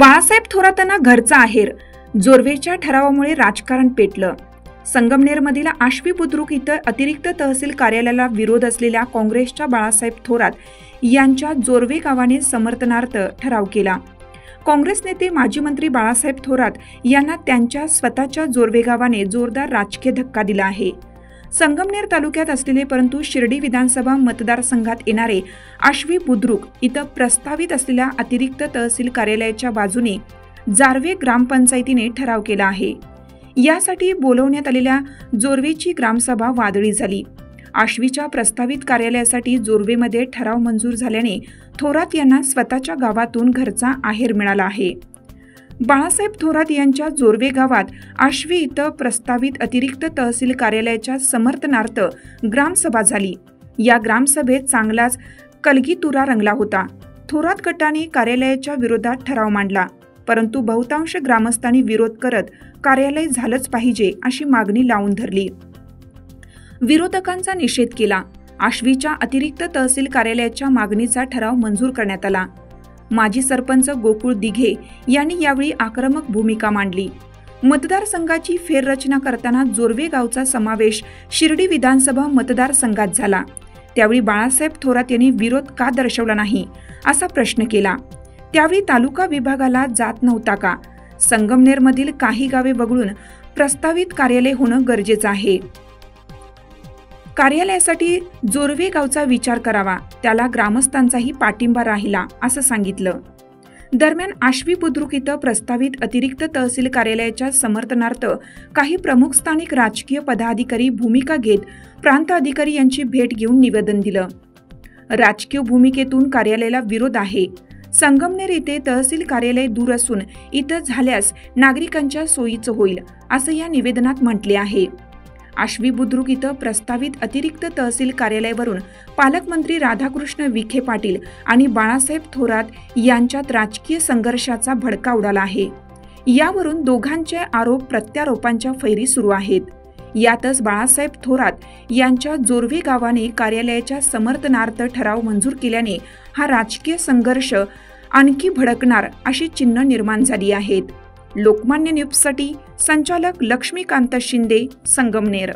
बाळासाहेब थोरातांना घरचा आहेर, जोर्वेच्या ठरावामुळे राजकारण पेटलं। संगमनेरमधील आश्वी बुद्रुक इथं अतिरिक्त तहसील कार्यालयाला विरोध असलेल्या काँग्रेसच्या बाळासाहेब थोरात यांच्या जोर्वे गावाने समर्थनार्थ ठराव केला। काँग्रेस नेते माजी मंत्री बाळासाहेब थोरात यांना त्यांच्या स्वतःच्या जोर्वे गावाने जोरदार राजकीय धक्का दिला आहे। संगमनेर तालुक्यात असलेले परंतु शिर्डी विधानसभा मतदारसंघात येणारे आश्वी बुद्रुक इथं प्रस्तावित असलेल्या अतिरिक्त तहसील कार्यालयाच्या बाजूने जारवे ग्रामपंचायतीने ठराव केला आहे। यासाठी बोलवण्यात आलेल्या जोर्वेची ग्रामसभा वादळी झाली। आश्वीच्या प्रस्तावित कार्यालयासाठी जोर्वेमध्ये ठराव मंजूर झाल्याने थोरात यांना स्वतःच्या गावातून घरचा आहेर मिळाला आहे। बाळासाहेब थोरात यांच्या जोर्वे गावात आश्वी इथं प्रस्तावित अतिरिक्त तहसील कार्यालयाच्या समर्थनार्थ ग्रामसभा झाली। या ग्रामसभेत चांगलाच कलगीतुरा रंगला होता। थोरात गटाने कार्यालयाच्या विरोधात ठराव मांडला, परंतु बहुतांश ग्रामस्थांनी विरोध करत कार्यालय झालंच पाहिजे अशी मागणी लावून धरली। विरोधकांचा निषेध केला। आश्वीच्या अतिरिक्त तहसील कार्यालयाच्या मागणीचा ठराव मंजूर करण्यात आला। माजी सरपंच गोकुळ दिघे यांनी यावेळी आक्रमक भूमिका मांडली। मतदारसंघाची फेररचना करताना जोर्वे गावचा समावेश शिर्डी विधानसभा मतदारसंघात झाला। त्यावेळी बाळासाहेब थोरात यांनी विरोध का दर्शवला नाही असा प्रश्न केला। त्यावेळी तालुका विभागाला जात नव्हता का? संगमनेरमधील काही गावे वगळून प्रस्तावित कार्यालय होणं गरजेचं आहे। कार्यालयासाठी जोर्वे गावचा विचार करावा, त्याला ग्रामस्थांचाही पाठिंबा राहिला असं सांगितलं। दरम्यान आश्वी बुद्रुक इथं प्रस्तावित अतिरिक्त तहसील कार्यालयाच्या समर्थनार्थ काही प्रमुख स्थानिक राजकीय पदाधिकारी भूमिका घेत प्रांत अधिकारी यांची भेट घेऊन निवेदन दिलं। राजकीय भूमिकेतून कार्यालयाला विरोध आहे। संगमनेर येथे तहसील कार्यालय दूर असून इथं झाल्यास नागरिकांच्या सोयीचं होईल असं या निवेदनात म्हटले आहे। आश्वी बुद्रुक इथं प्रस्तावित अतिरिक्त तहसील कार्यालयावरून पालकमंत्री राधाकृष्ण विखे पाटील आणि बाळासाहेब थोरात यांच्यात राजकीय संघर्षाचा भडका उडाला आहे। यावरून दोघांचे आरोप प्रत्यारोपांच्या फैरी सुरू आहेत। यातच बाळासाहेब थोरात यांच्या जोर्वे गावाने कार्यालयाच्या समर्थनार्थ ठराव मंजूर केल्याने हा राजकीय संघर्ष आणखी भडकणार अशी चिन्ह निर्माण झाली आहेत। लोकमान्य न्यूजसाठी संचालक लक्ष्मीकांत शिंदे, संगमनेर।